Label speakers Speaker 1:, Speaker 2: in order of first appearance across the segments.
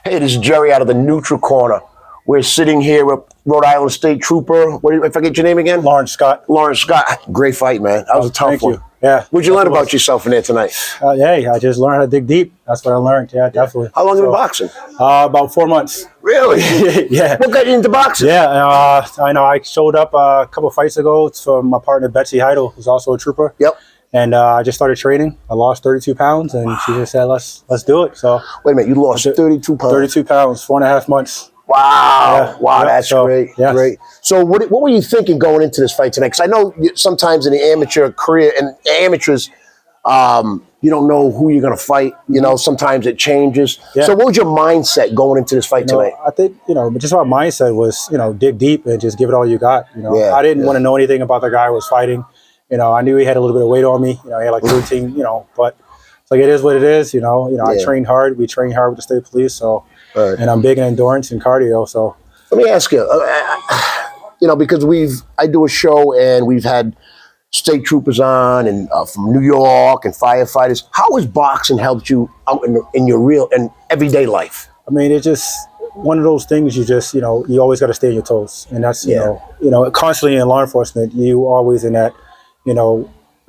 Speaker 1: Hey, this is Jerry out of the Neutral Corner. We're sitting here with Rhode Island State Trooper. What do you, if I get your name again?
Speaker 2: Lawrence Scott.
Speaker 1: Lawrence Scott. Great fight, man. That was a tough one.
Speaker 2: You. Yeah.
Speaker 1: What'd you learn about yourself in there tonight?
Speaker 2: Hey, I just learned how to dig deep. That's what I learned. Yeah, definitely.
Speaker 1: How long have you been boxing?
Speaker 2: About 4 months.
Speaker 1: Really?
Speaker 2: Yeah.
Speaker 1: What got you into boxing?
Speaker 2: Yeah, I know. I showed up a couple fights ago. It's from my partner Betsy Heidel, who's also a trooper.
Speaker 1: Yep.
Speaker 2: And I just started training. I lost 32 pounds, and she just said, "Let's do it." So
Speaker 1: wait a minute, you lost 32 pounds.
Speaker 2: 32 pounds, 4.5 months.
Speaker 1: Wow!
Speaker 2: Yeah.
Speaker 1: Wow, that's great.
Speaker 2: Yes.
Speaker 1: Great. So, what were you thinking going into this fight tonight? Because I know sometimes in the amateur career and amateurs, you don't know who you're going to fight. You know, sometimes it changes. Yeah. So, what was your mindset going into this fight tonight?
Speaker 2: I think just my mindset was dig deep and just give it all you got.
Speaker 1: Yeah,
Speaker 2: I didn't want to know anything about the guy I was fighting. I knew he had a little bit of weight on me. He had like 13. But it's like it is what it is. I trained hard. We trained hard with the state police. So, and I'm big in endurance and cardio. So,
Speaker 1: let me ask you. Because I do a show and we've had state troopers on and from New York and firefighters. How has boxing helped you out in your real and everyday life?
Speaker 2: I mean, it's just one of those things. You just you always got to stay on your toes, and that's constantly in law enforcement. You always in that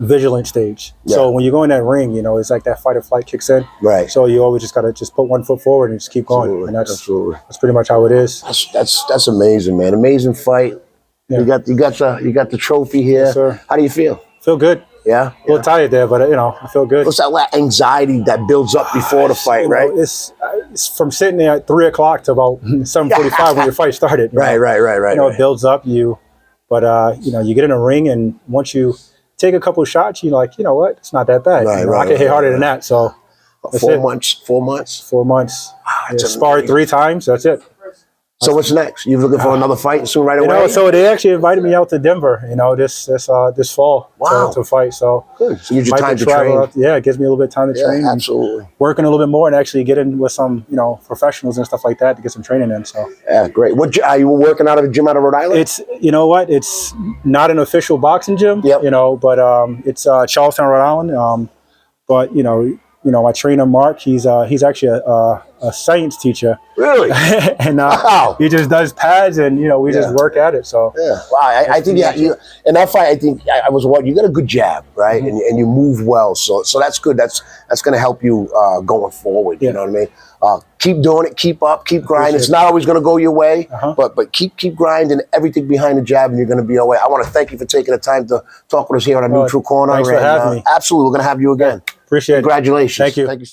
Speaker 2: vigilant stage. Yeah. So when you go in that ring, it's like that fight or flight kicks in.
Speaker 1: Right.
Speaker 2: So you always just gotta put 1 foot forward and just keep going.
Speaker 1: Absolutely.
Speaker 2: And that's pretty much how it is.
Speaker 1: That's amazing, man. Amazing fight. Yeah. You got the trophy here.
Speaker 2: Yes, sir.
Speaker 1: How do you feel?
Speaker 2: Feel good.
Speaker 1: Yeah.
Speaker 2: A little tired there, but I feel good.
Speaker 1: What's that anxiety that builds up before the fight, right?
Speaker 2: It's from sitting there at 3 o'clock to about 7:45 when your fight started.
Speaker 1: Right.
Speaker 2: It builds up but you get in a ring, and once you take a couple of shots, you're like, you know what? It's not that bad. I can hit harder than that. So
Speaker 1: 4 months. 4 months.
Speaker 2: 4 months.
Speaker 1: Wow,
Speaker 2: sparred 3 times. That's it.
Speaker 1: So what's next? You looking for another fight soon, right away?
Speaker 2: So they actually invited me out to Denver. this fall to fight. So
Speaker 1: good. So you get your time to train.
Speaker 2: Yeah, it gives me a little bit of time to train.
Speaker 1: Absolutely.
Speaker 2: Working a little bit more and actually get in with some professionals and stuff like that to get some training in. So
Speaker 1: yeah, great. What are you working out of a gym out of Rhode Island?
Speaker 2: It's it's not an official boxing gym.
Speaker 1: Yep.
Speaker 2: But it's Charlestown, Rhode Island. But my trainer Mark, he's actually a science teacher.
Speaker 1: Really?
Speaker 2: And
Speaker 1: wow.
Speaker 2: He just does pads, and we just work at it. So
Speaker 1: yeah, wow. I think you in that fight. I think I was watching. You got a good jab, right? Mm-hmm. and you move well. So that's good. That's going to help you going forward. You know what I mean? Keep doing it. Keep up. Keep grinding. It's not always going to go your way, but keep grinding everything behind the jab, and you're going to be all right. I want to thank you for taking the time to talk with us here on our Neutral Corner.
Speaker 2: Thanks for having me.
Speaker 1: Absolutely, we're going to have you again.
Speaker 2: Appreciate it.
Speaker 1: Congratulations.
Speaker 2: Thank you.
Speaker 1: Thank you.